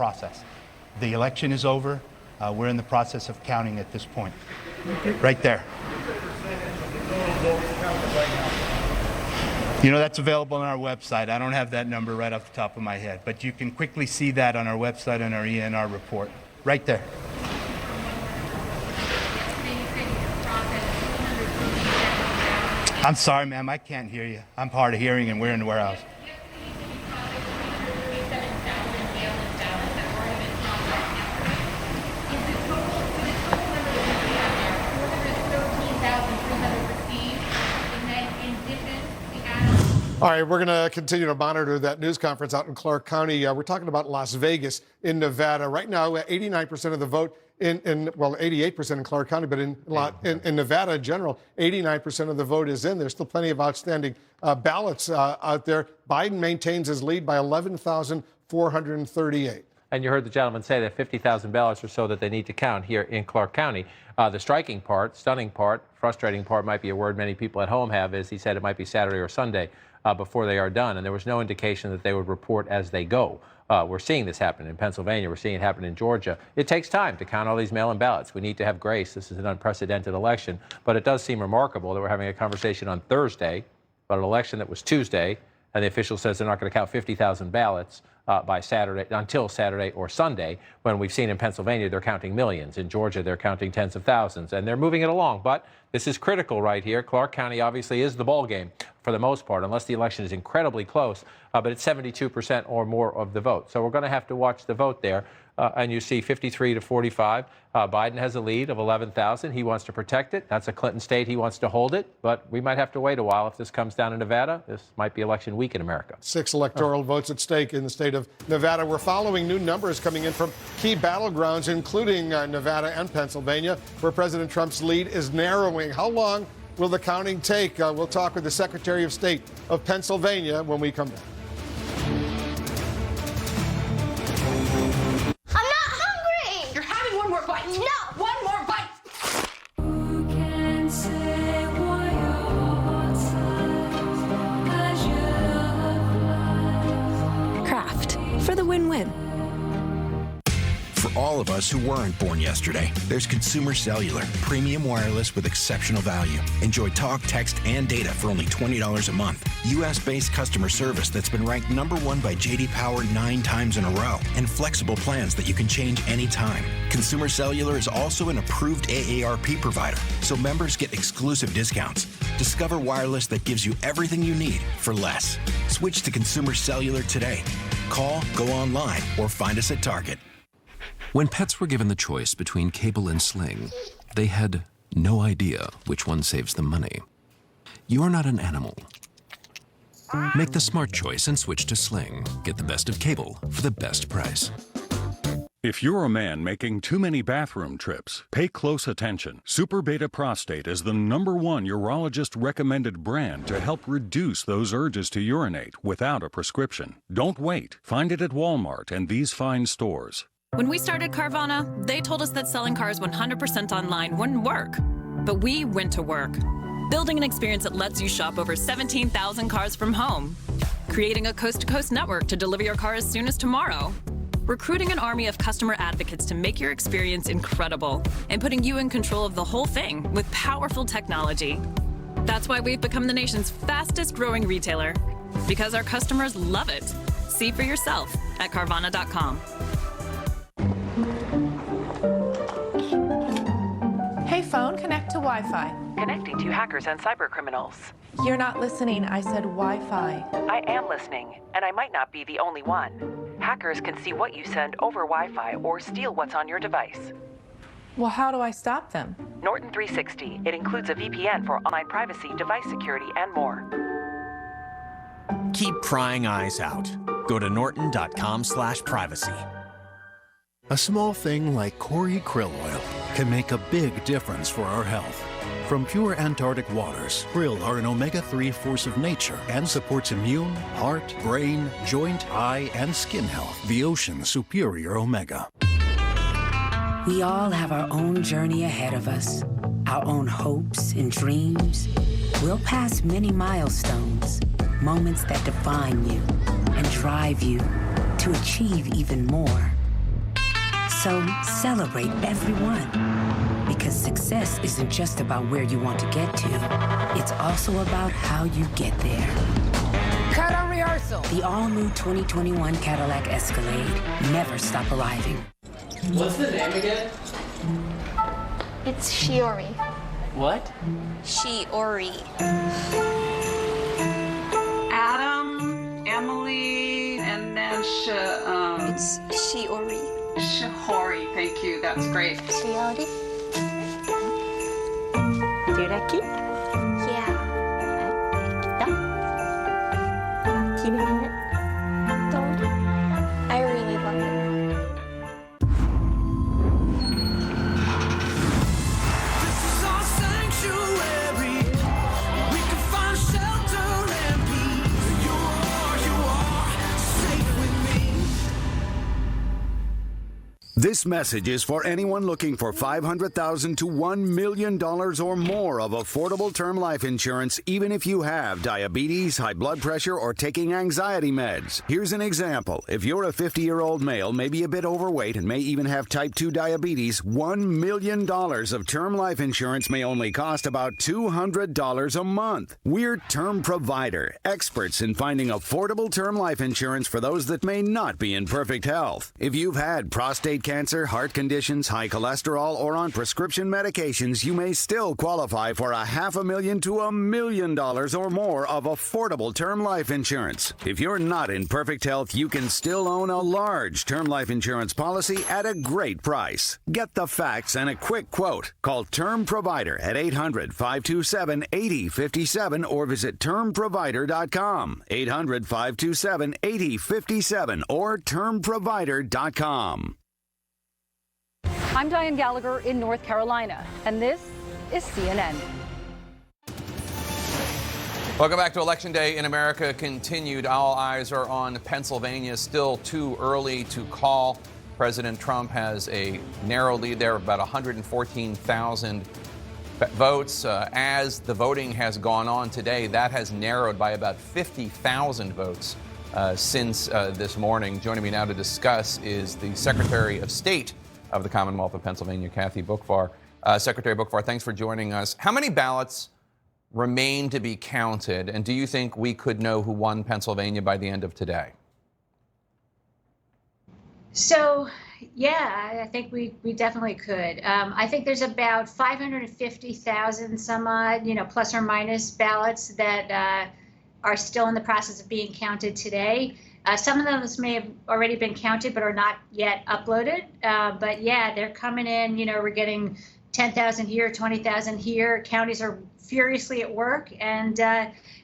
process. The election is over. We're in the process of counting at this point. Right there. You know, that's available on our website. I don't have that number right off the top of my head, but you can quickly see that on our website and our ENR report. Right there. I'm sorry, ma'am, I can't hear you. I'm hard of hearing and we're in the warehouse. All right, we're going to continue to monitor that news conference out in Clark County. We're talking about Las Vegas in Nevada. Right now, 89% of the vote well, 88% in Clark County, but in Nevada in general, 89% of the vote is in. There's still plenty of outstanding ballots out there. Biden maintains his lead by 11,438. And you heard the gentleman say that 50,000 ballots or so that they need to count here in Clark County. The striking part, stunning part, frustrating part might be a word many people at home have, is he said it might be Saturday or Sunday before they are done. And there was no indication that they would report as they go. We're seeing this happen in Pennsylvania. We're seeing it happen in Georgia. It takes time to count all these mail-in ballots. We need to have grace. This is an unprecedented election. But it does seem remarkable that we're having a conversation on Thursday about an election that was Tuesday, and the official says they're not going to count 50,000 ballots by Saturday, until Saturday or Sunday, when we've seen in Pennsylvania they're counting millions. In Georgia, they're counting tens of thousands, and they're moving it along. But this is critical right here. Clark County obviously is the ball game for the most part, unless the election is incredibly close, but it's 72% or more of the vote. So we're going to have to watch the vote there. And you see 53 to 45. Biden has a lead of 11,000. He wants to protect it. That's a Clinton state. He wants to hold it. But we might have to wait a while if this comes down in Nevada. This might be election week in America. 6 electoral votes at stake in the state of Nevada. We're following new numbers coming in from key battlegrounds, including Nevada and Pennsylvania, where President Trump's lead is narrowing. How long will the counting take? We'll talk with the Secretary of State of Pennsylvania when we come back. For the win-win. For all of us who weren't born yesterday, there's Consumer Cellular, premium wireless with exceptional value. Enjoy talk, text, and data for only $20 a month. U.S.-based customer service that's been ranked #1 by J.D. Power 9 times in a row, and flexible plans that you can change anytime. Consumer Cellular is also an approved AARP provider, so members get exclusive discounts. Discover wireless that gives you everything you need for less. Switch to Consumer Cellular today. Call, go online, or find us at Target. When pets were given the choice between cable and Sling, they had no idea which one saves them money. You're not an animal. Make the smart choice and switch to Sling. Get the best of cable for the best price. If you're a man making too many bathroom trips, pay close attention. Super Beta Prostate is the #1 urologist-recommended brand to help reduce those urges to urinate without a prescription. Don't wait. Find it at Walmart and these fine stores. When we started Carvana, they told us that selling cars 100% online wouldn't work. But we went to work, building an experience that lets you shop over 17,000 cars from home, creating a coast-to-coast network to deliver your car as soon as tomorrow, recruiting an army of customer advocates to make your experience incredible, and putting you in control of the whole thing with powerful technology. That's why we've become the nation's fastest growing retailer, because our customers love it. See for yourself at Carvana.com. Hey phone, connect to Wi-Fi. Connecting to hackers and cybercriminals. You're not listening, I said Wi-Fi. I am listening, and I might not be the only one. Hackers can see what you send over Wi-Fi or steal what's on your device. Well, how do I stop them? Norton 360. It includes a VPN for online privacy, device security, and more. Keep prying eyes out. Go to norton.com/privacy. A small thing like Cori krill oil can make a big difference for our health. From pure Antarctic waters, krill are an omega-3 force of nature and supports immune, heart, brain, joint, eye, and skin health. The ocean's superior omega. We all have our own journey ahead of us, our own hopes and dreams. We'll pass many milestones, moments that define you and drive you to achieve even more. So celebrate every one. Because success isn't just about where you want to get to, it's also about how you get there. Cut on rehearsal. The all-new 2021 Cadillac Escalade. Never stop arriving. What's the name again? It's Shiori. What? Shiori. Adam, Emily, and then It's Shiori. Shihori. Thank you. That's great. Shiori. Duraki? Yeah. I really love it. This message is for anyone looking for $500,000 to $1 million or more of affordable term life insurance, even if you have diabetes, high blood pressure, or taking anxiety meds. Here's an example. If you're a 50-year-old male, maybe a bit overweight, and may even have type 2 diabetes, $1 million of term life insurance may only cost about $200 a month. We're Term Provider, experts in finding affordable term life insurance for those that may not be in perfect health. If you've had prostate cancer, heart conditions, high cholesterol, or on prescription medications, you may still qualify for $500,000 to $1 million or more of affordable term life insurance. If you're not in perfect health, you can still own a large term life insurance policy at a great price. Get the facts and a quick quote. Call Term Provider at 800-527-8057 or visit termprovider.com. 800-527-8057 or termprovider.com. I'm Diane Gallagher in North Carolina, and this is CNN. Welcome back to Election Day in America. Continued. All eyes are on Pennsylvania. Still too early to call. President Trump has a narrow lead there of about 114,000 votes. As the voting has gone on today, that has narrowed by about 50,000 votes since this morning. Joining me now to discuss is the Secretary of State of the Commonwealth of Pennsylvania, Kathy Boockvar. Secretary Boockvar, thanks for joining us. How many ballots remain to be counted, and do you think we could know who won Pennsylvania by the end of today? So, yeah, I think we definitely could. I think there's about 550,000 some odd, plus or minus ballots that are still in the process of being counted today. Some of those may have already been counted but are not yet uploaded. But yeah, they're coming in. We're getting 10,000 here, 20,000 here. Counties are furiously at work, and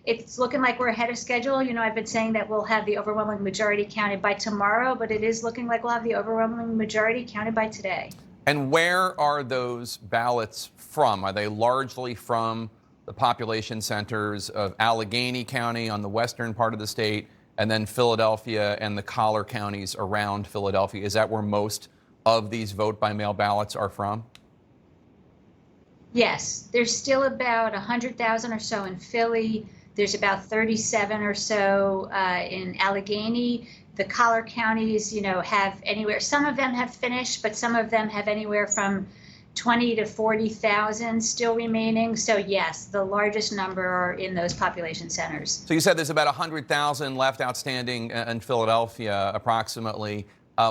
it's looking like we're ahead of schedule. I've been saying that we'll have the overwhelming majority counted by tomorrow, but it is looking like we'll have the overwhelming majority counted by today. And where are those ballots from? Are they largely from the population centers of Allegheny County on the western part of the state, and then Philadelphia and the collar counties around Philadelphia? Is that where most of these vote-by-mail ballots are from? Yes, there's still about 100,000 or so in Philly. There's about 37 or so in Allegheny. The collar counties, have anywhere. Some of them have finished, but some of them have anywhere from 20 to 40,000 still remaining. So yes, the largest number are in those population centers. So you said there's about 100,000 left outstanding in Philadelphia, approximately.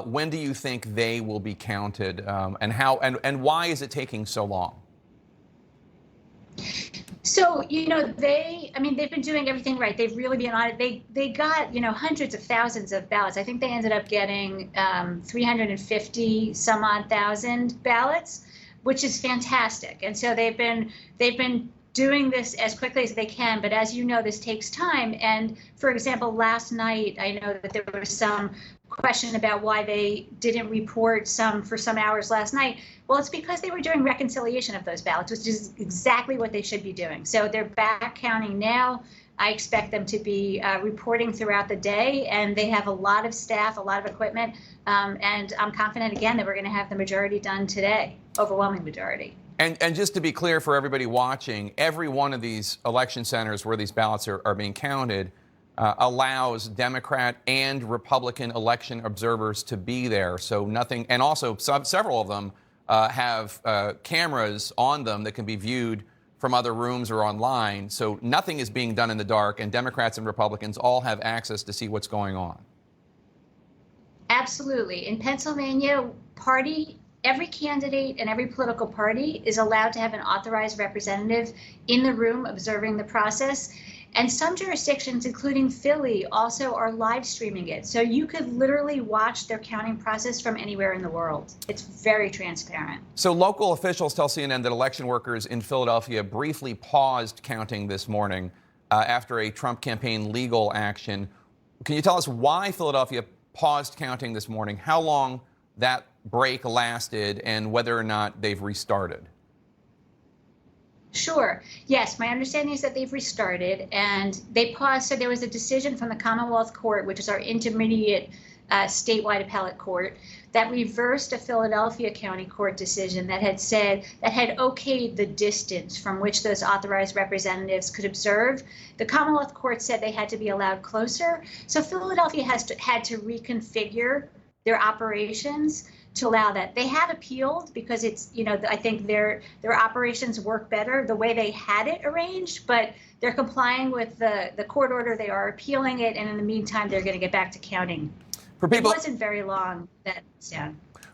When do you think they will be counted, and how and why is it taking so long? So, they've been doing everything right. They've really been on it. They got, hundreds of thousands of ballots. I think they ended up getting 350 some odd thousand ballots, which is fantastic. And so they've been doing this as quickly as they can. But as you know, this takes time. And for example, last night, I know that there was some question about why they didn't report some for some hours last night. Well, it's because they were doing reconciliation of those ballots, which is exactly what they should be doing. So they're back counting now. I expect them to be reporting throughout the day, and they have a lot of staff, a lot of equipment, and I'm confident, again, that we're going to have the majority done today, overwhelming majority. And just to be clear for everybody watching, every one of these election centers where these ballots are being counted, allows Democrat and Republican election observers to be there. So nothing, and also several of them have cameras on them that can be viewed from other rooms or online. So nothing is being done in the dark, and Democrats and Republicans all have access to see what's going on. Absolutely. In Pennsylvania, every candidate and every political party is allowed to have an authorized representative in the room observing the process. And some jurisdictions, including Philly, also are live streaming it. So you could literally watch their counting process from anywhere in the world. It's very transparent. So local officials tell CNN that election workers in Philadelphia briefly paused counting this morning after a Trump campaign legal action. Can you tell us why Philadelphia paused counting this morning, how long that break lasted, and whether or not they've restarted? Sure. Yes, my understanding is that they've restarted and they paused. So there was a decision from the Commonwealth Court, which is our intermediate statewide appellate court, that reversed a Philadelphia County Court decision that had okayed the distance from which those authorized representatives could observe. The Commonwealth Court said they had to be allowed closer. So Philadelphia had to reconfigure their operations to allow that. They have appealed because it's, I think their operations work better the way they had it arranged, but they're complying with the court order. They are appealing it, and in the meantime, they're going to get back to counting. It wasn't very long.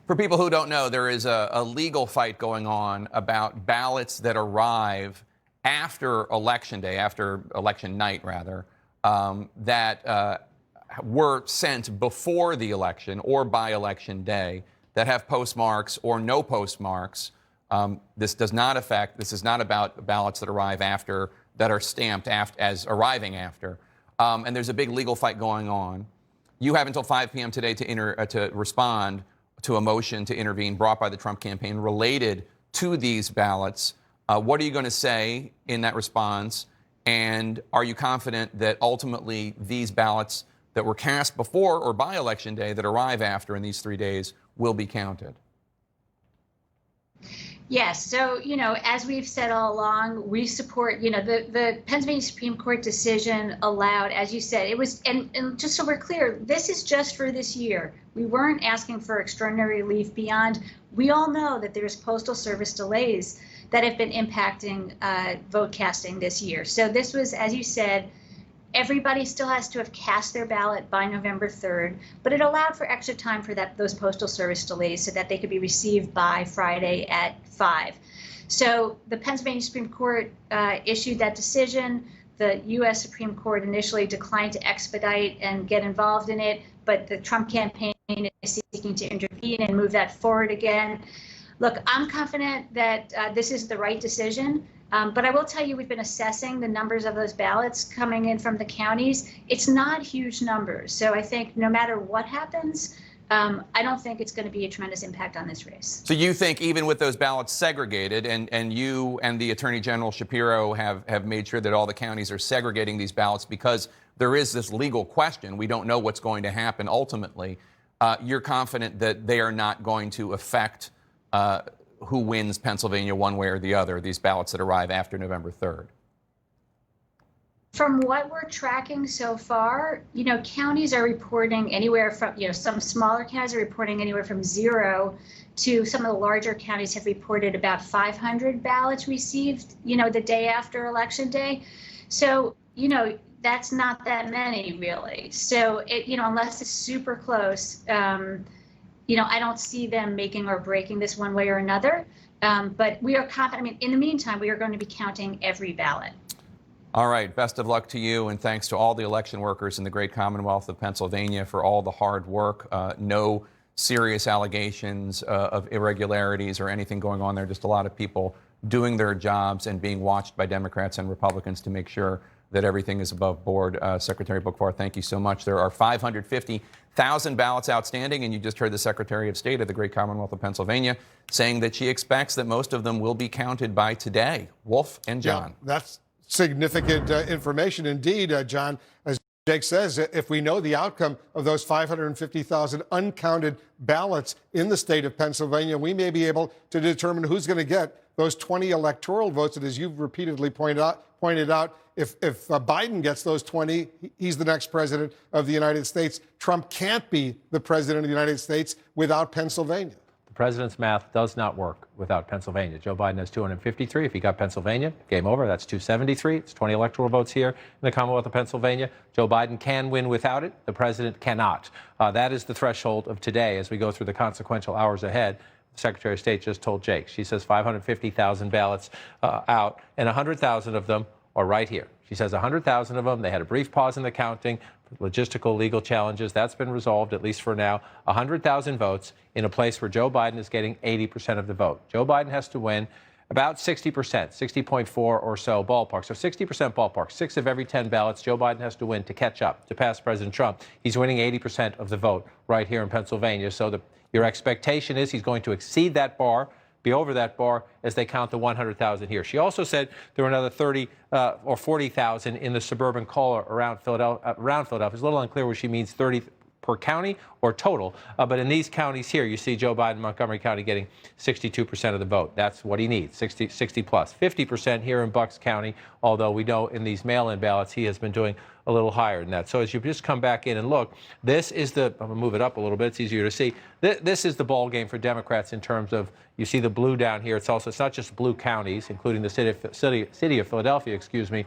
For people who don't know, there is a legal fight going on about ballots that arrive after Election Day, after Election Night, rather, that were sent before the election or by Election Day, that have postmarks or no postmarks. This is not about ballots that arrive after, that are stamped as arriving after. And there's a big legal fight going on. You have until 5 p.m. today to respond to a motion to intervene brought by the Trump campaign related to these ballots. What are you going to say in that response? And are you confident that ultimately these ballots that were cast before or by Election Day that arrive after in these 3 days will be counted? Yes. So, as we've said all along, we support, the Pennsylvania Supreme Court decision allowed, as you said, it was, and just so we're clear, this is just for this year. We weren't asking for extraordinary relief beyond. We all know that there's Postal Service delays that have been impacting vote casting this year. So this was, as you said, everybody still has to have cast their ballot by November 3rd, but it allowed for extra time for those Postal Service delays so that they could be received by Friday at 5. So the Pennsylvania Supreme Court issued that decision. The U.S. Supreme Court initially declined to expedite and get involved in it, but the Trump campaign is seeking to intervene and move that forward again. Look, I'm confident that this is the right decision. But I will tell you, we've been assessing the numbers of those ballots coming in from the counties. It's not huge numbers. So I think no matter what happens, I don't think it's going to be a tremendous impact on this race. So you think even with those ballots segregated, and you and the Attorney General Shapiro have made sure that all the counties are segregating these ballots because there is this legal question. We don't know what's going to happen ultimately. You're confident that they are not going to affect who wins Pennsylvania one way or the other, these ballots that arrive after November 3rd? From what we're tracking so far, counties are reporting anywhere from, some smaller counties are reporting anywhere from 0 to some of the larger counties have reported about 500 ballots received, the day after Election Day. So, that's not that many really. So, unless it's super close, I don't see them making or breaking this one way or another. But we are confident. In the meantime, we are going to be counting every ballot. All right. Best of luck to you, and thanks to all the election workers in the great Commonwealth of Pennsylvania for all the hard work. No serious allegations of irregularities or anything going on there. Just a lot of people doing their jobs and being watched by Democrats and Republicans to make sure that everything is above board. Secretary Boockvar, thank you so much. There are 550,000 ballots outstanding, and you just heard the Secretary of State of the great Commonwealth of Pennsylvania saying that she expects that most of them will be counted by today. Wolf and John. Yeah, that's significant information indeed, John. As Jake says, if we know the outcome of those 550,000 uncounted ballots in the state of Pennsylvania, we may be able to determine who's going to get those 20 electoral votes that, as you've repeatedly pointed out, if Biden gets those 20, he's the next president of the United States. Trump can't be the president of the United States without Pennsylvania. The president's math does not work without Pennsylvania. Joe Biden has 253. If he got Pennsylvania, game over. That's 273. It's 20 electoral votes here in the Commonwealth of Pennsylvania. Joe Biden can win without it. The president cannot. That is the threshold of today as we go through the consequential hours ahead. The Secretary of State just told Jake. She says 550,000 ballots out, and 100,000 of them are right here. She says 100,000 of them. They had a brief pause in the counting. Logistical, legal challenges. That's been resolved, at least for now. 100,000 votes in a place where Joe Biden is getting 80% of the vote. Joe Biden has to win about 60%, 60.4 or so ballpark. So 60% ballpark. 6 of every 10 ballots Joe Biden has to win to catch up, to pass President Trump. He's winning 80% of the vote right here in Pennsylvania. So your expectation is he's going to exceed that bar, be over that bar as they count the 100,000 here. She also said there were another 30 or 40,000 in the suburban core around Philadelphia. It's a little unclear what she means, 30 per county or total. But in these counties here, you see Joe Biden, Montgomery County getting 62% of the vote. That's what he needs, 60 plus. 50% here in Bucks County, although we know in these mail-in ballots he has been doing a little higher than that. So as you just come back in and look, this is the, I'm going to move it up a little bit, it's easier to see. This is the ball game for Democrats in terms of, you see the blue down here. It's not just blue counties, including the city of Philadelphia, excuse me.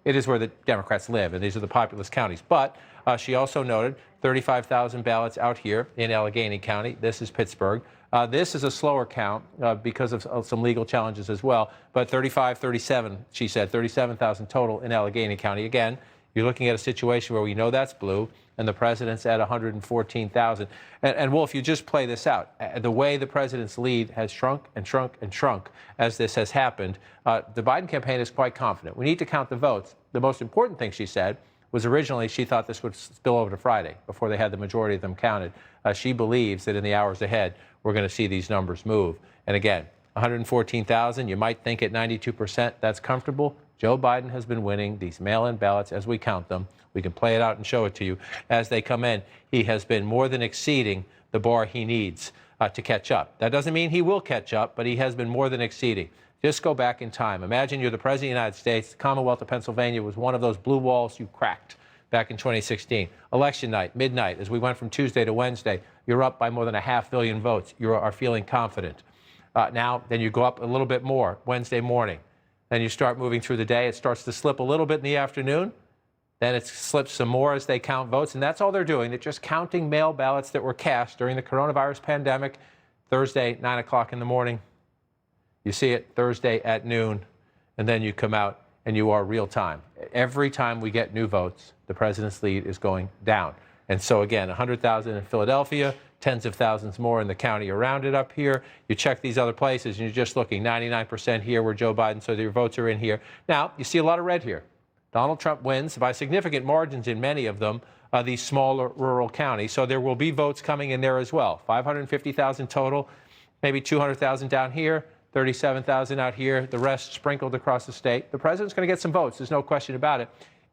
It is where the Democrats live, and these are the populous counties. But she also noted 35,000 ballots out here in Allegheny County. This is Pittsburgh. This is a slower count because of some legal challenges as well. But 37, she said, 37,000 total in Allegheny County. Again, you're looking at a situation where we know that's blue, and the president's at 114,000. And Wolf, you just play this out. The way the president's lead has shrunk and shrunk and shrunk as this has happened, the Biden campaign is quite confident. We need to count the votes. The most important thing she said was originally she thought this would spill over to Friday before they had the majority of them counted. She believes that in the hours ahead, we're going to see these numbers move. And again, 114,000, you might think at 92%, that's comfortable. Joe Biden has been winning these mail-in ballots as we count them. We can play it out and show it to you. As they come in, he has been more than exceeding the bar he needs to catch up. That doesn't mean he will catch up, but he has been more than exceeding. Just go back in time. Imagine you're the President of the United States. The Commonwealth of Pennsylvania was one of those blue walls you cracked back in 2016. Election night, midnight, as we went from Tuesday to Wednesday, you're up by more than 500 million votes. You are feeling confident. Now, then you go up a little bit more Wednesday morning. Then you start moving through the day. It starts to slip a little bit in the afternoon. Then it slips some more as they count votes. And that's all they're doing. They're just counting mail ballots that were cast during the coronavirus pandemic. Thursday, 9 o'clock in the morning. You see it Thursday at noon. And then you come out and you are real time. Every time we get new votes, the president's lead is going down. And so, again, 100,000 in Philadelphia, tens of thousands more in the county around it up here. You check these other places, and you're just looking 99% here where Joe Biden, so your votes are in here. Now, you see a lot of red here. Donald Trump wins by significant margins in many of them, these smaller rural counties. So there will be votes coming in there as well. 550,000 total, maybe 200,000 down here, 37,000 out here, the rest sprinkled across the state. The president's going to get some votes. There's no question about it.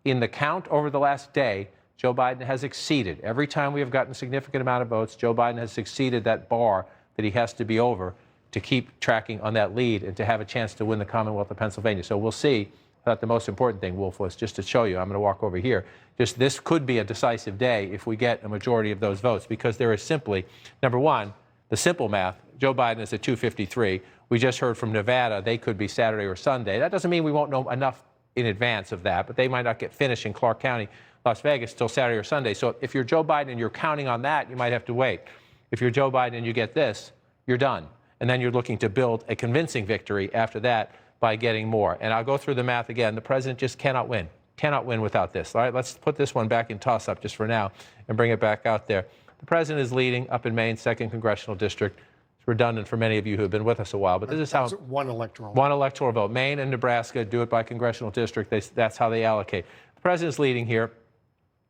In the count over the last day, Joe Biden has exceeded. Every time we have gotten a significant amount of votes, Joe Biden has exceeded that bar that he has to be over to keep tracking on that lead and to have a chance to win the Commonwealth of Pennsylvania. So we'll see. I thought the most important thing, Wolf, was just to show you, I'm going to walk over here, just this could be a decisive day if we get a majority of those votes, because there is simply, number one, the simple math. Joe Biden is at 253. We just heard from Nevada, they could be Saturday or Sunday. That doesn't mean we won't know enough in advance of that, but they might not get finished in Clark County, Las Vegas, till Saturday or Sunday. So if you're Joe Biden and you're counting on that, you might have to wait. If you're Joe Biden and you get this, you're done. And then you're looking to build a convincing victory after that by getting more. And I'll go through the math again. The president just cannot win. Cannot win without this. All right, let's put this one back in toss-up just for now and bring it back out there. The president is leading up in Maine's 2nd Congressional District. It's redundant for many of you who have been with us a while, but this is how... One electoral vote. Maine and Nebraska do it by congressional district. That's how they allocate. The president's leading here.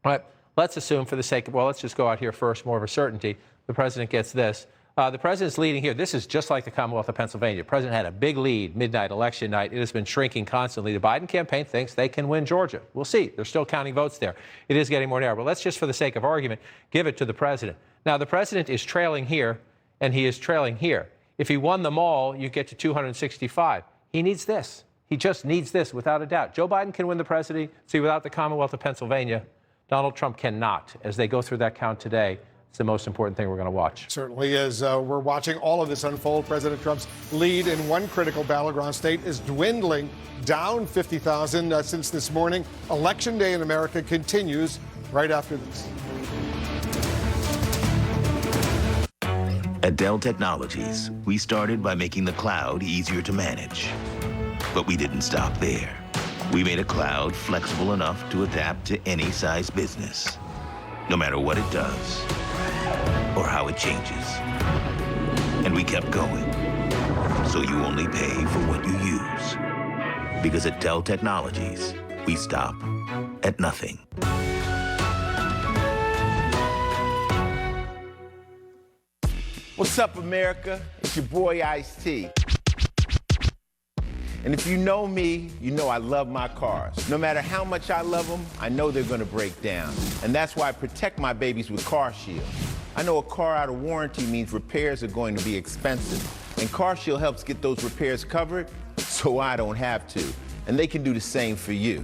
But let's assume for the sake of, well, let's just go out here first, more of a certainty. The president gets this. The president's leading here. This is just like the Commonwealth of Pennsylvania. The president had a big lead midnight, election night. It has been shrinking constantly. The Biden campaign thinks they can win Georgia. We'll see. They're still counting votes there. It is getting more narrow. But let's just, for the sake of argument, give it to the president. Now, the president is trailing here, and he is trailing here. If he won them all, you get to 265. He needs this. He just needs this, without a doubt. Joe Biden can win the presidency without the Commonwealth of Pennsylvania. Donald Trump cannot. As they go through that count today, it's the most important thing we're going to watch. Certainly is. We're watching all of this unfold. President Trump's lead in one critical battleground state is dwindling, down 50,000 since this morning. Election day in America continues right after this. At Dell Technologies, we started by making the cloud easier to manage. But we didn't stop there. We made a cloud flexible enough to adapt to any size business, no matter what it does or how it changes. And we kept going, so you only pay for what you use. Because at Dell Technologies, we stop at nothing. What's up, America? It's your boy Ice-T. And if you know me, you know I love my cars. No matter how much I love them, I know they're gonna break down. And that's why I protect my babies with CarShield. I know a car out of warranty means repairs are going to be expensive. And CarShield helps get those repairs covered so I don't have to. And they can do the same for you.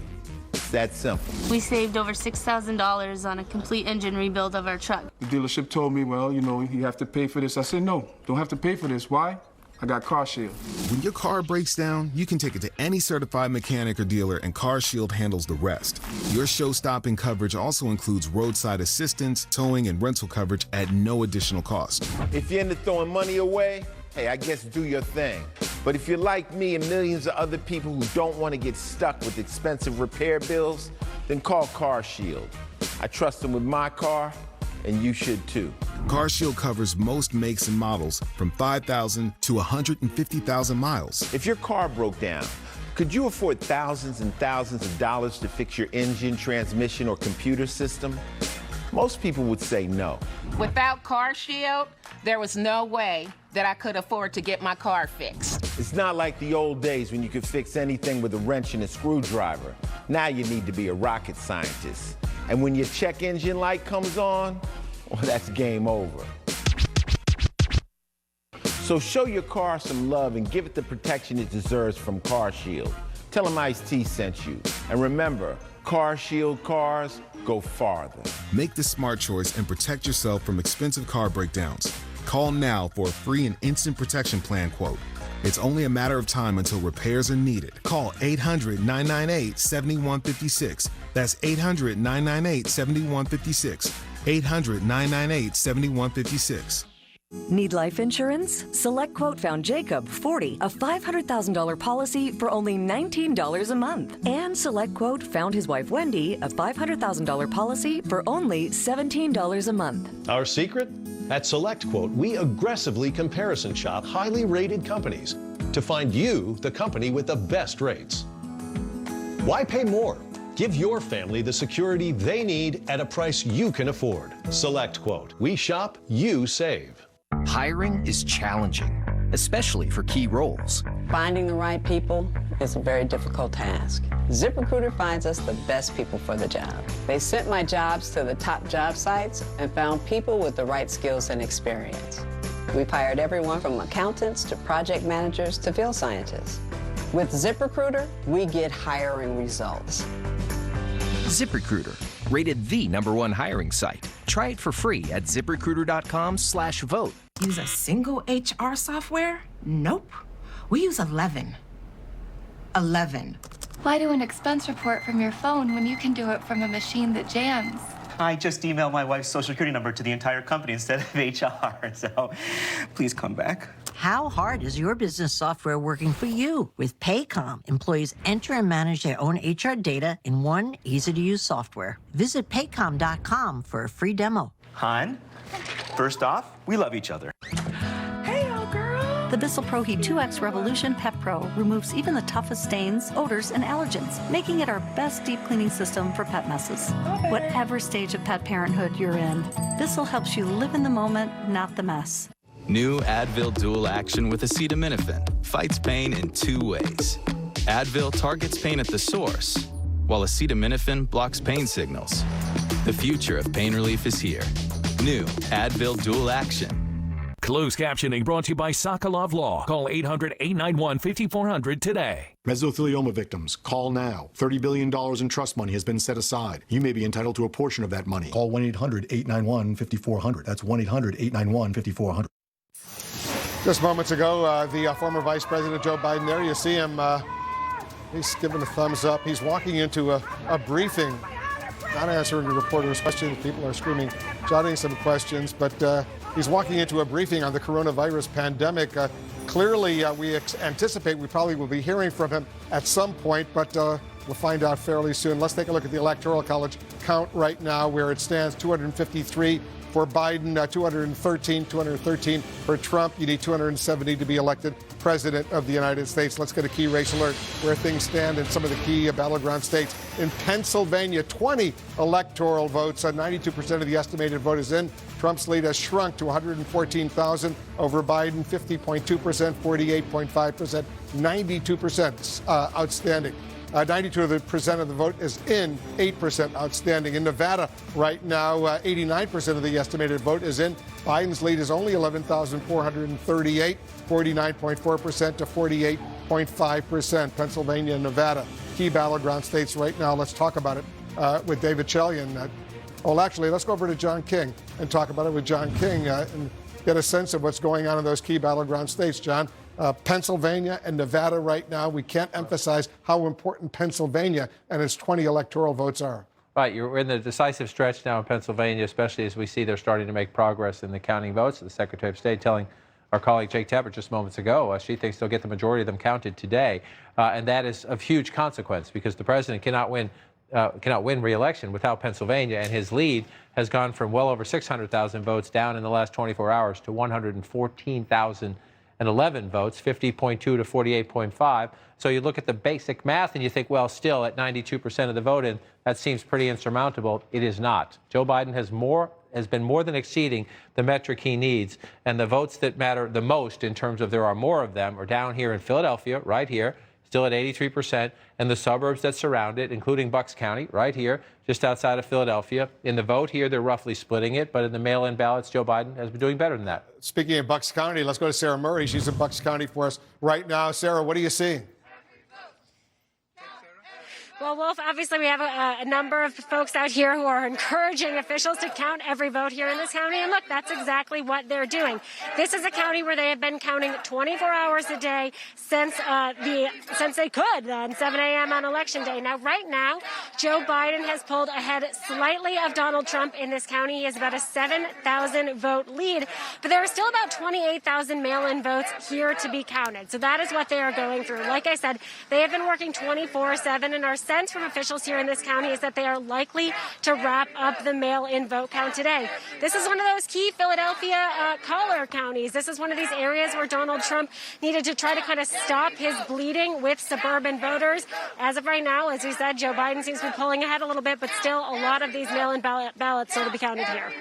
It's that simple. We saved over $6,000 on a complete engine rebuild of our truck. The dealership told me, well, you know, you have to pay for this. I said, no, don't have to pay for this. Why? I got CarShield. When your car breaks down, you can take it to any certified mechanic or dealer, and CarShield handles the rest. Your show-stopping coverage also includes roadside assistance, towing, and rental coverage at no additional cost. If you're into throwing money away, hey, I guess do your thing. But if you're like me and millions of other people who don't want to get stuck with expensive repair bills, then call CarShield. I trust them with my car, and you should too. CarShield covers most makes and models from 5,000 to 150,000 miles. If your car broke down, could you afford thousands and thousands of dollars to fix your engine, transmission, or computer system? Most people would say no. Without CarShield, there was no way that I could afford to get my car fixed. It's not like the old days when you could fix anything with a wrench and a screwdriver. Now you need to be a rocket scientist. And when your check engine light comes on, well, that's game over. So show your car some love and give it the protection it deserves from CarShield. Tell them Ice-T sent you. And remember, CarShield cars go farther. Make the smart choice and protect yourself from expensive car breakdowns. Call now for a free and instant protection plan quote. It's only a matter of time until repairs are needed. Call 800-998-7156. That's 800-998-7156. 800-998-7156. Need life insurance? SelectQuote found Jacob 40, a $500,000 policy for only $19 a month. And SelectQuote found his wife Wendy a $500,000 policy for only $17 a month. Our secret? At SelectQuote, we aggressively comparison shop highly rated companies to find you the company with the best rates. Why pay more? Give your family the security they need at a price you can afford. SelectQuote. We shop, you save. Hiring is challenging, especially for key roles. Finding the right people is a very difficult task. ZipRecruiter finds us the best people for the job. They sent my jobs to the top job sites and found people with the right skills and experience. We've hired everyone from accountants to project managers to field scientists. With ZipRecruiter, we get hiring results. ZipRecruiter, rated the #1 hiring site. Try it for free at ZipRecruiter.com/vote. Use a single HR software? Nope. We use 11. 11. Why do an expense report from your phone when you can do it from a machine that jams? I just emailed my wife's social security number to the entire company instead of HR, so please come back. How hard is your business software working for you? With Paycom, employees enter and manage their own HR data in one easy-to-use software. Visit paycom.com for a free demo. Han, first off, we love each other. The Bissell ProHeat 2X Revolution Pet Pro removes even the toughest stains, odors, and allergens, making it our best deep cleaning system for pet messes. Whatever stage of pet parenthood you're in, Bissell helps you live in the moment, not the mess. New Advil Dual Action with acetaminophen fights pain in 2 ways. Advil targets pain at the source, while acetaminophen blocks pain signals. The future of pain relief is here. New Advil Dual Action. Closed captioning brought to you by Sokolov Law. Call 800-891-5400 today. Mesothelioma victims, call now. $30 billion in trust money has been set aside. You may be entitled to a portion of that money. Call 1-800-891-5400. That's 1-800-891-5400. Just moments ago, the former Vice President Joe Biden, there you see him. He's giving a thumbs up. He's walking into a briefing, not answering a reporter's questions. People are screaming, shouting some questions, but he's walking into a briefing on the coronavirus pandemic. Clearly, we anticipate we probably will be hearing from him at some point, but we'll find out fairly soon. Let's take a look at the Electoral College count right now, where it stands 253 for Biden, 213 for Trump. You need 270 to be elected president of the United States. Let's get a key race alert where things stand in some of the key battleground states. In Pennsylvania, 20 electoral votes. 92% of the estimated vote is in. Trump's lead has shrunk to 114,000 over Biden, 50.2%, 48.5%, 92% outstanding. 92% of the vote is in, 8% outstanding. In Nevada right now, 89% of the estimated vote is in. Biden's lead is only 11,438, 49.4% to 48.5%. Pennsylvania and Nevada, key battleground states right now. Let's talk about it with David Chalian. Actually, let's go over to John King and talk about it with John King and get a sense of what's going on in those key battleground states. John, Pennsylvania and Nevada right now, we can't emphasize how important Pennsylvania and its 20 electoral votes are. Right, you're in the decisive stretch now in Pennsylvania, especially as we see they're starting to make progress in the counting votes. The Secretary of State telling our colleague Jake Tapper just moments ago, she thinks they'll get the majority of them counted today. And that is of huge consequence because the president cannot win re-election without Pennsylvania, and his lead has gone from well over 600,000 votes down in the last 24 hours to 114,011 votes, 50.2 to 48.5. So you look at the basic math and you think, well, still at 92% of the vote in, that seems pretty insurmountable. It is not. Joe Biden has been more than exceeding the metric he needs, and the votes that matter the most in terms of there are more of them are down here in Philadelphia, right here, still at 83%, and the suburbs that surround it, including Bucks County, right here, just outside of Philadelphia. In the vote here, they're roughly splitting it, but in the mail-in ballots, Joe Biden has been doing better than that. Speaking of Bucks County, let's go to Sarah Murray. She's in Bucks County for us right now. Sarah, what are you seeing? Well, Wolf, obviously we have a number of folks out here who are encouraging officials to count every vote here in this county. And look, that's exactly what they're doing. This is a county where they have been counting 24 hours a day since they could on 7 a.m. on Election Day. Now, right now, Joe Biden has pulled ahead slightly of Donald Trump in this county. He has about a 7,000 vote lead, but there are still about 28,000 mail-in votes here to be counted. So that is what they are going through. Like I said, they have been working 24/7, and our sense from officials here in this county is that they are likely to wrap up the mail-in vote count today. This is one of those key Philadelphia collar counties. This is one of these areas where Donald Trump needed to try to kind of stop his bleeding with suburban voters. As of right now, as we said, Joe Biden seems to be pulling ahead a little bit, but still a lot of these mail-in ballots still to be counted here.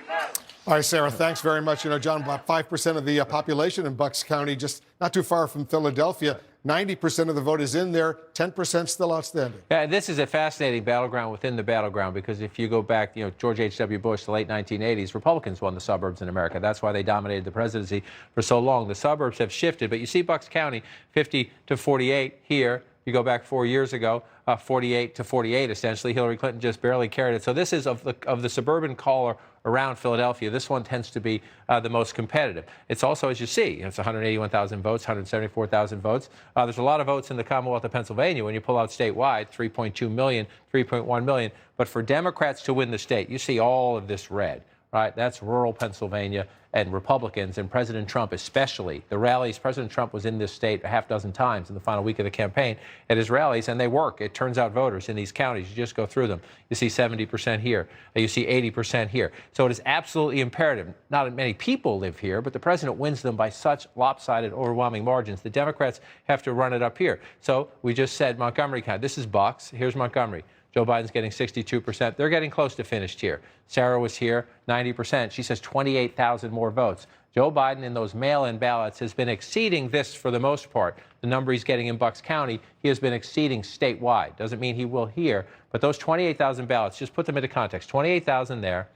All right, Sarah, thanks very much. You know, John, about 5% of the population in Bucks County, just not too far from Philadelphia. 90% of the vote is in there, 10% still outstanding. Yeah, this is a fascinating battleground within the battleground because if you go back, George H.W. Bush, the late 1980s, Republicans won the suburbs in America. That's why they dominated the presidency for so long. The suburbs have shifted, but you see Bucks County 50 to 48 here. You go back 4 years ago, 48 to 48, essentially. Hillary Clinton just barely carried it. So this is of the suburban collar around Philadelphia. This one tends to be the most competitive. It's also, as you see, it's 181,000 votes, 174,000 votes. There's a lot of votes in the Commonwealth of Pennsylvania. When you pull out statewide, 3.2 million, 3.1 million. But for Democrats to win the state, you see all of this red. Right, that's rural Pennsylvania and Republicans and President Trump especially. The rallies, President Trump was in this state a half dozen times in the final week of the campaign at his rallies, and they work. It turns out voters in these counties. You just go through them. You see 70% here. You see 80% here. So it is absolutely imperative. Not many people live here, but the president wins them by such lopsided, overwhelming margins. The Democrats have to run it up here. So we just said Montgomery County. This is Bucks. Here's Montgomery. Joe Biden's getting 62%. They're getting close to finished here. Sarah was here, 90%. She says 28,000 more votes. Joe Biden in those mail-in ballots has been exceeding this for the most part. The number he's getting in Bucks County, he has been exceeding statewide. Doesn't mean he will here, but those 28,000 ballots, just put them into context. 28,000 there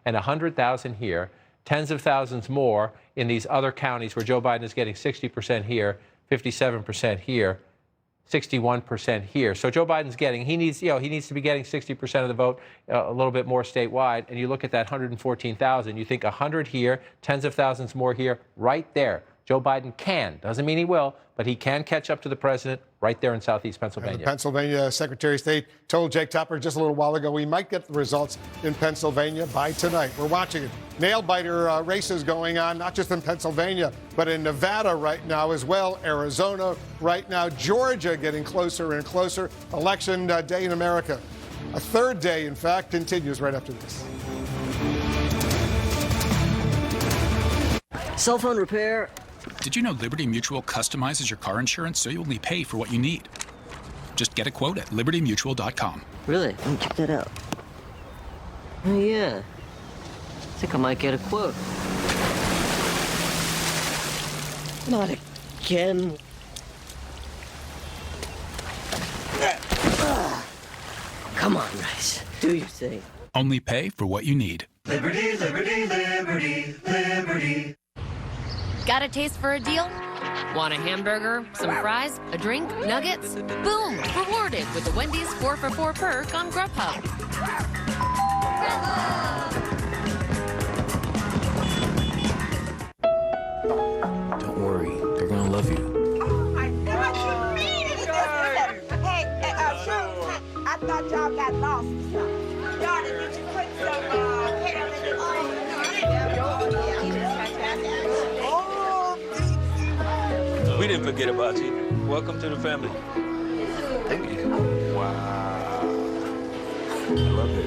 and 100,000 here tens of thousands more in these other counties where Joe Biden is getting 60% here, 57% here, 61% here. So Joe Biden's getting, he needs to be getting 60% of the vote, a little bit more statewide. And you look at that 114,000, you think 100 here, tens of thousands more here, right there. Joe Biden can, doesn't mean he will, but he can catch up to the president right there in southeast Pennsylvania. And the Pennsylvania Secretary of State told Jake Tapper just a little while ago we might get the results in Pennsylvania by tonight. We're watching it. Nail-biter races going on, not just in Pennsylvania, but in Nevada right now as well, Arizona right now, Georgia getting closer and closer. Election day in America. A third day, in fact, continues right after this. Cell phone repair. Did you know Liberty Mutual customizes your car insurance so you only pay for what you need? Just get a quote at libertymutual.com. Really? Let me check that out. Oh, yeah. I think I might get a quote. Not again. Come on, Rice. Do your thing. Only pay for what you need. Liberty, liberty, liberty, liberty. Got a taste for a deal? Want a hamburger, some fries, a drink, nuggets? Boom! Rewarded with the Wendy's 4 for $4 perk on Grubhub. Don't worry, they're gonna love you. Oh my God, you mean it? Hey, sure, I thought y'all got lost or something. Y'all did you put some hair in the We didn't forget about you. Welcome to the family. Thank you. Wow. I love it.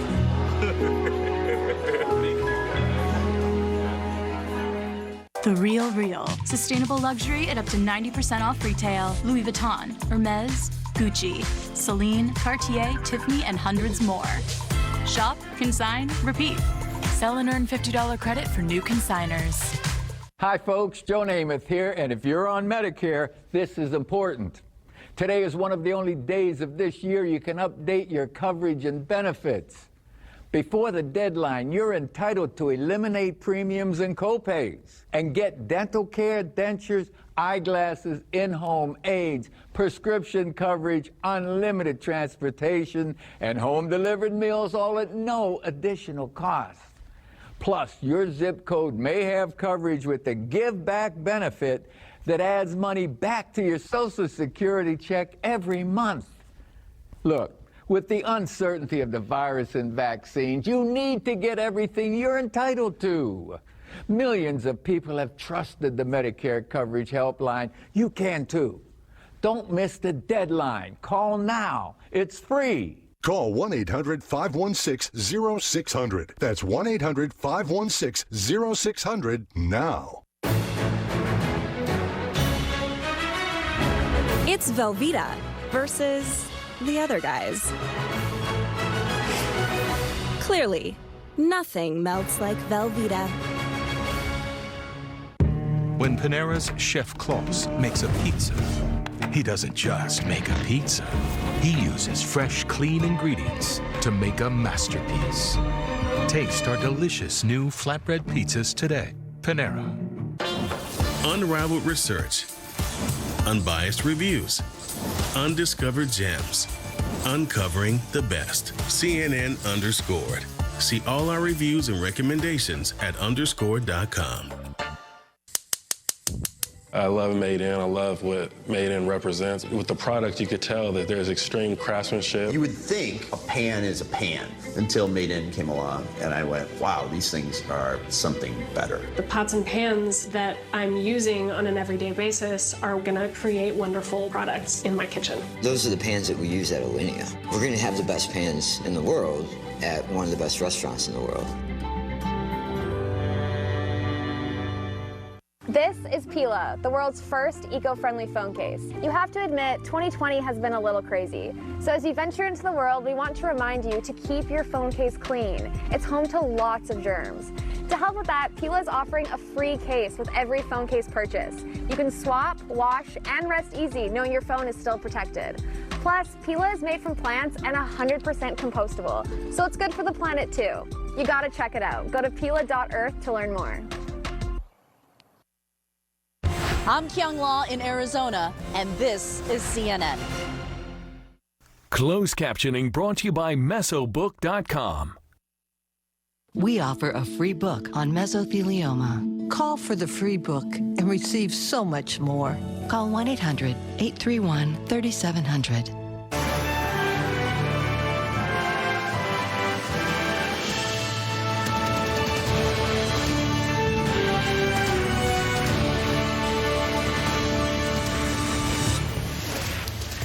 The Real. Sustainable luxury at up to 90% off retail. Louis Vuitton, Hermes, Gucci, Celine, Cartier, Tiffany, and hundreds more. Shop, consign, repeat. Sell and earn $50 credit for new consigners. Hi, folks. Joe Namath here, and if you're on Medicare, this is important. Today is one of the only days of this year you can update your coverage and benefits. Before the deadline, you're entitled to eliminate premiums and copays and get dental care, dentures, eyeglasses, in-home aids, prescription coverage, unlimited transportation, and home-delivered meals, all at no additional cost. Plus, your zip code may have coverage with the Give Back benefit that adds money back to your Social Security check every month. Look, with the uncertainty of the virus and vaccines, you need to get everything you're entitled to. Millions of people have trusted the Medicare Coverage Helpline. You can too. Don't miss the deadline. Call now. It's free. Call 1-800-516-0600. That's 1-800-516-0600 now. It's Velveeta versus the other guys. Clearly, nothing melts like Velveeta. When Panera's Chef Claus makes a pizza, he doesn't just make a pizza. He uses fresh, clean ingredients to make a masterpiece. Taste our delicious new flatbread pizzas today. Panera. Unrivaled research, unbiased reviews, undiscovered gems, uncovering the best. CNN Underscored. See all our reviews and recommendations at underscored.com. I love Made In. I love what Made In represents. With the product, you could tell that there's extreme craftsmanship. You would think a pan is a pan until Made In came along, and I went, wow, these things are something better. The pots and pans that I'm using on an everyday basis are gonna create wonderful products in my kitchen. Those are the pans that we use at Alinea. We're gonna have the best pans in the world at one of the best restaurants in the world. This is Pila, the world's first eco-friendly phone case. You have to admit, 2020 has been a little crazy. So as you venture into the world, we want to remind you to keep your phone case clean. It's home to lots of germs. To help with that, Pila is offering a free case with every phone case purchase. You can swap, wash, and rest easy knowing your phone is still protected. Plus, Pila is made from plants and 100% compostable, so it's good for the planet too. You gotta check it out. Go to Pila.earth to learn more. I'm Kyung Law in Arizona, and this is CNN. Closed captioning brought to you by Mesobook.com. We offer a free book on mesothelioma. Call for the free book and receive so much more. Call 1-800-831-3700.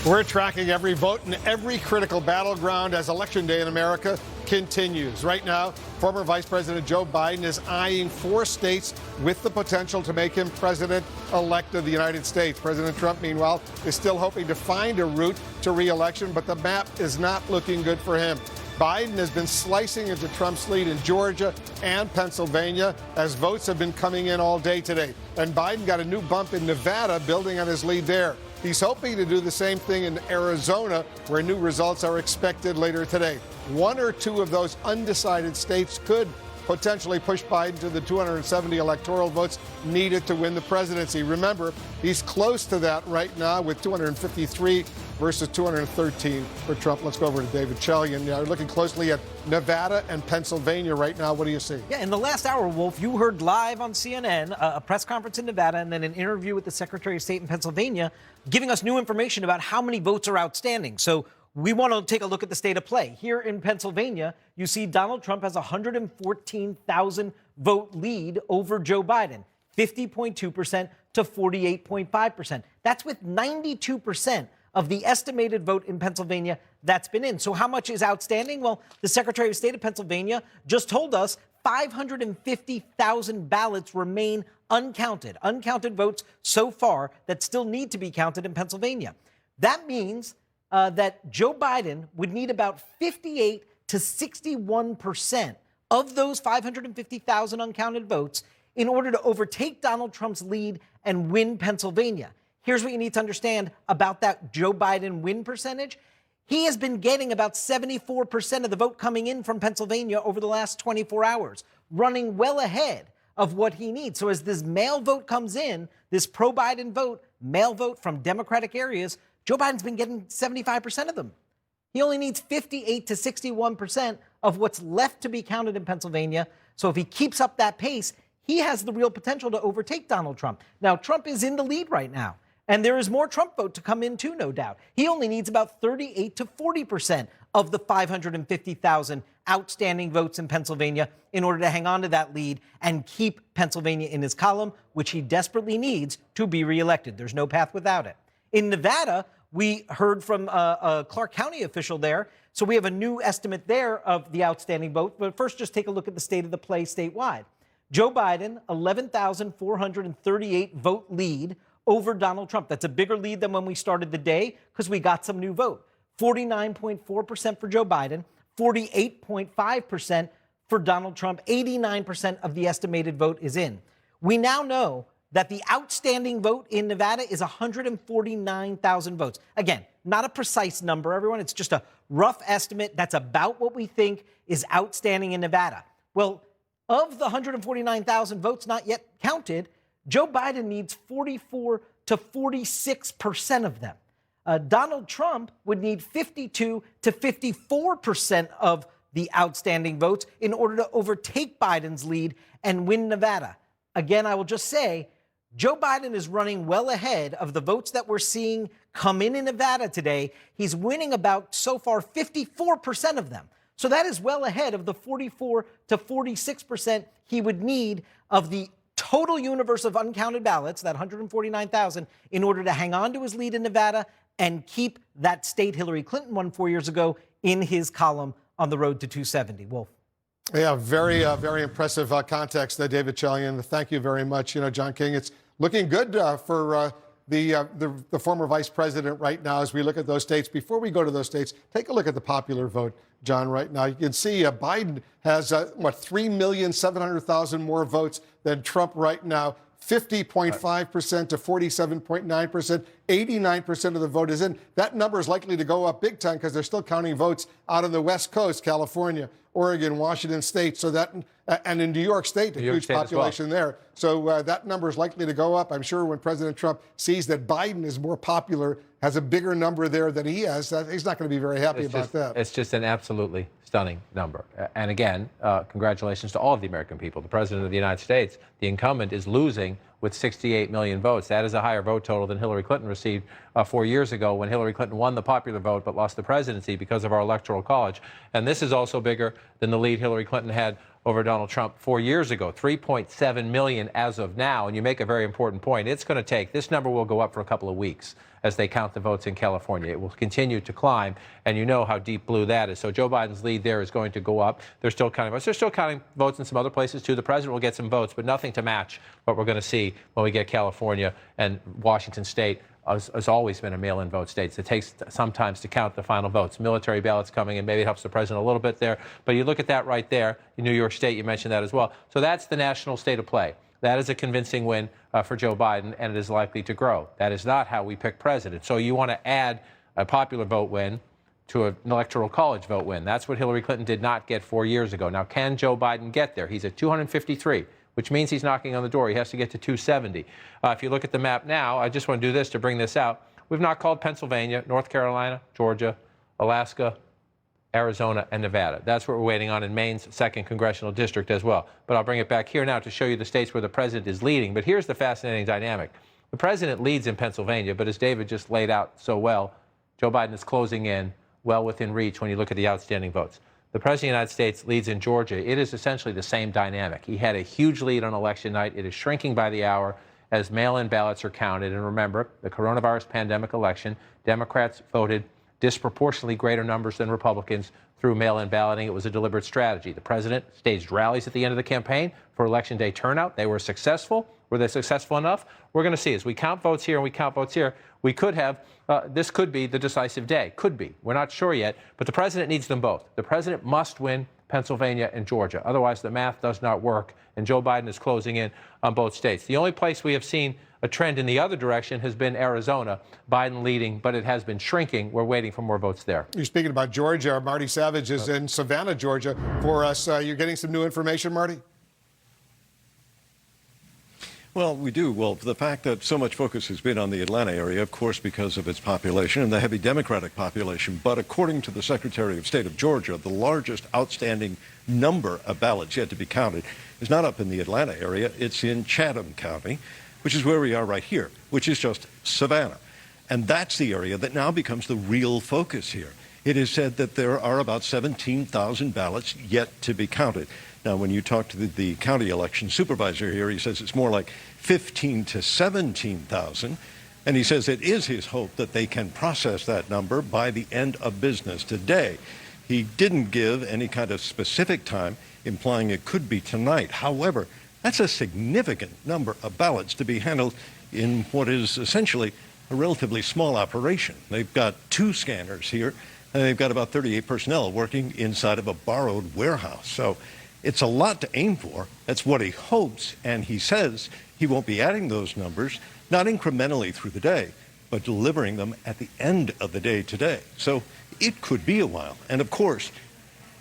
We're tracking every vote in every critical battleground as Election Day in America continues. Right now, former Vice President Joe Biden is eyeing 4 states with the potential to make him president-elect of the United States. President Trump, meanwhile, is still hoping to find a route to re-election, but the map is not looking good for him. Biden has been slicing into Trump's lead in Georgia and Pennsylvania as votes have been coming in all day today. And Biden got a new bump in Nevada, building on his lead there. He's hoping to do the same thing in Arizona, where new results are expected later today. 1 or 2 of those undecided states could potentially push Biden to the 270 electoral votes needed to win the presidency. Remember, he's close to that right now with 253 versus 213 for Trump. Let's go over to David Chalian. Looking closely at Nevada and Pennsylvania right now. What do you see? Yeah, in the last hour, Wolf, you heard live on CNN a press conference in Nevada and then an interview with the Secretary of State in Pennsylvania giving us new information about how many votes are outstanding. So we want to take a look at the state of play. Here in Pennsylvania, you see Donald Trump has a 114,000 vote lead over Joe Biden, 50.2% to 48.5%. That's with 92% of the estimated vote in Pennsylvania that's been in. So how much is outstanding? Well, the Secretary of State of Pennsylvania just told us 550,000 ballots remain uncounted, uncounted votes so far that still need to be counted in Pennsylvania. That means that Joe Biden would need about 58 to 61% of those 550,000 uncounted votes in order to overtake Donald Trump's lead and win Pennsylvania. Here's what you need to understand about that Joe Biden win percentage. He has been getting about 74% of the vote coming in from Pennsylvania over the last 24 hours, running well ahead of what he needs. So as this mail vote comes in, this pro-Biden vote, mail vote from Democratic areas, Joe Biden's been getting 75% of them. He only needs 58 to 61% of what's left to be counted in Pennsylvania. So if he keeps up that pace, he has the real potential to overtake Donald Trump. Now, Trump is in the lead right now, and there is more Trump vote to come in too, no doubt. He only needs about 38 to 40% of the 550,000 outstanding votes in Pennsylvania in order to hang on to that lead and keep Pennsylvania in his column, which he desperately needs to be reelected. There's no path without it. In Nevada, we heard from a Clark County official there. So we have a new estimate there of the outstanding vote. But first, just take a look at the state of the play statewide. Joe Biden, 11,438 vote lead over Donald Trump. That's a bigger lead than when we started the day because we got some new vote. 49.4% for Joe Biden, 48.5% for Donald Trump. 89% of the estimated vote is in. We now know that the outstanding vote in Nevada is 149,000 votes. Again, not a precise number, everyone. It's just a rough estimate. That's about what we think is outstanding in Nevada. Well, of the 149,000 votes not yet counted, Joe Biden needs 44 to 46% of them. Donald Trump would need 52 to 54% of the outstanding votes in order to overtake Biden's lead and win Nevada. Again, I will just say, Joe Biden is running well ahead of the votes that we're seeing come in Nevada today. He's winning about, so far, 54% of them. So that is well ahead of the 44 to 46% he would need of the total universe of uncounted ballots, that 149,000, in order to hang on to his lead in Nevada and keep that state Hillary Clinton won 4 years ago in his column on the road to 270. Wolf. Yeah, very impressive context there, David Chalian. Thank you very much. John King, it's looking good for the former vice president right now as we look at those states. Before we go to those states, take a look at the popular vote, John, right now. You can see Biden has, 3,700,000 more votes than Trump right now. 50.5% to 47.9%. 89% of the vote is in. That number is likely to go up big time because they're still counting votes out on the West Coast, California, Oregon, Washington State. So that, and in New York State, a huge population there. So that number is likely to go up. I'm sure when President Trump sees that Biden is more popular, has a bigger number there than he has, he's not going to be very happy about that. It's just an absolutely stunning number. And again, congratulations to all of the American people. The President of the United States, the incumbent, is losing with 68 million votes. That is a higher vote total than Hillary Clinton received 4 years ago when Hillary Clinton won the popular vote but lost the presidency because of our electoral college. And this is also bigger than the lead Hillary Clinton had over Donald Trump 4 years ago, 3.7 million as of now. And you make a very important point. It's going to take, this number will go up for a couple of weeks as they count the votes in California. It will continue to climb, and you know how deep blue that is. So Joe Biden's lead there is going to go up. They're still counting votes. They're still counting votes in some other places, too. The president will get some votes, but nothing to match what we're going to see when we get California and Washington State. Has always been a mail-in vote states. It takes sometimes to count the final votes. Military ballots coming in, maybe it helps the president a little bit there. But you look at that right there, in New York State, you mentioned that as well. So that's the national state of play. That is a convincing win for Joe Biden, and it is likely to grow. That is not how we pick president. So you want to add a popular vote win to an electoral college vote win. That's what Hillary Clinton did not get 4 years ago. Now, can Joe Biden get there? He's at 253. Which means he's knocking on the door. He has to get to 270. If you look at the map now, I just want to do this to bring this out. We've not called Pennsylvania, North Carolina, Georgia, Alaska, Arizona, and Nevada. That's what we're waiting on in Maine's 2nd congressional district as well. But I'll bring it back here now to show you the states where the president is leading. But here's the fascinating dynamic. The president leads in Pennsylvania, but as David just laid out so well, Joe Biden is closing in well within reach when you look at the outstanding votes. The President of the United States leads in Georgia. It is essentially the same dynamic. He had a huge lead on election night. It is shrinking by the hour as mail-in ballots are counted. And remember, the coronavirus pandemic election, Democrats voted disproportionately greater numbers than Republicans through mail-in balloting. It was a deliberate strategy. The president staged rallies at the end of the campaign for Election Day turnout. They were successful. Were they successful enough? We're going to see. As we count votes here and we count votes here, we could have, this could be the decisive day. Could be. We're not sure yet. But the president needs them both. The president must win Pennsylvania and Georgia. Otherwise, the math does not work. And Joe Biden is closing in on both states. The only place we have seen a trend in the other direction has been Arizona. Biden leading, but it has been shrinking. We're waiting for more votes there. You're speaking about Georgia. Marty Savage is in Savannah, Georgia for us. You're getting some new information, Marty? Well, we do. Well, the fact that so much focus has been on the Atlanta area, of course, because of its population and the heavy Democratic population. But according to the Secretary of State of Georgia, the largest outstanding number of ballots yet to be counted is not up in the Atlanta area. It's in Chatham County, which is where we are right here, which is just Savannah. And that's the area that now becomes the real focus here. It is said that there are about 17,000 ballots yet to be counted. Now, when you talk to the county election supervisor here, he says it's more like 15 to 17,000. And he says it is his hope that they can process that number by the end of business today. He didn't give any kind of specific time, implying it could be tonight. However, that's a significant number of ballots to be handled in what is essentially a relatively small operation. They've got 2 scanners here, and they've got about 38 personnel working inside of a borrowed warehouse. So it's a lot to aim for. That's what he hopes, and he says he won't be adding those numbers, not incrementally through the day, but delivering them at the end of the day today. So it could be a while. And of course,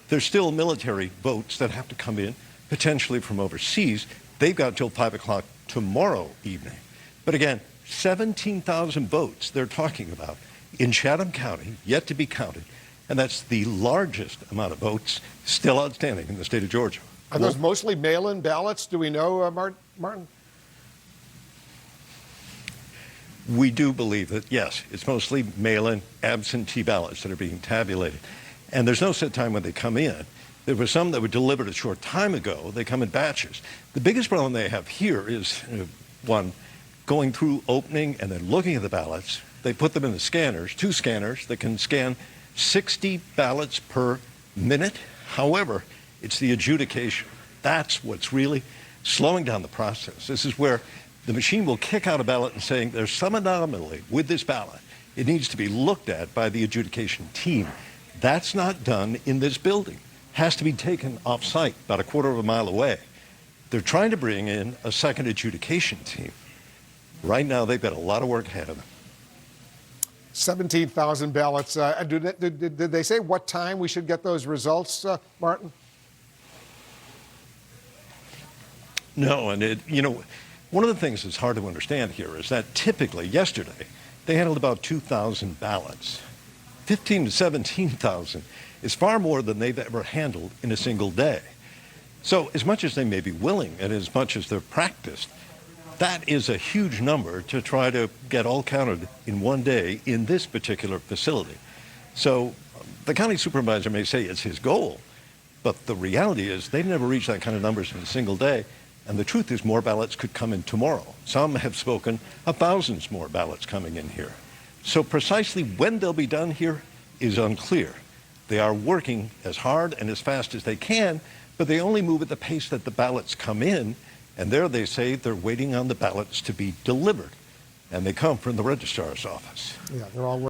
there's still military votes that have to come in, potentially from overseas. They've got till 5 o'clock tomorrow evening. But again, 17,000 votes they're talking about in Chatham County, yet to be counted. And that's the largest amount of votes still outstanding in the state of Georgia. Are those mostly mail-in ballots? Do we know, Martin? We do believe that, yes, it's mostly mail-in absentee ballots that are being tabulated. And there's no set time when they come in. There were some that were delivered a short time ago. They come in batches. The biggest problem they have here is, one, going through opening and then looking at the ballots. They put them in the scanners, 2 scanners that can scan 60 ballots per minute. However, it's the adjudication. That's what's really slowing down the process. This is where the machine will kick out a ballot and saying there's some anomaly with this ballot. It needs to be looked at by the adjudication team. That's not done in this building. Has to be taken off-site, about a quarter of a mile away. They're trying to bring in a second adjudication team. Right now, they've got a lot of work ahead of them. 17,000 ballots. Did they say what time we should get those results, Martin? No, and one of the things that's hard to understand here is that typically yesterday they handled about 2,000 ballots. 15 to 17,000 is far more than they've ever handled in a single day. So as much as they may be willing and as much as they're practiced, that is a huge number to try to get all counted in one day in this particular facility. So the county supervisor may say it's his goal, but the reality is they've never reached that kind of numbers in a single day. And the truth is more ballots could come in tomorrow. Some have spoken of thousands more ballots coming in here. So precisely when they'll be done here is unclear. They are working as hard and as fast as they can, but they only move at the pace that the ballots come in. And there they say they're waiting on the ballots to be delivered. And they come from the registrar's office. Yeah, they're all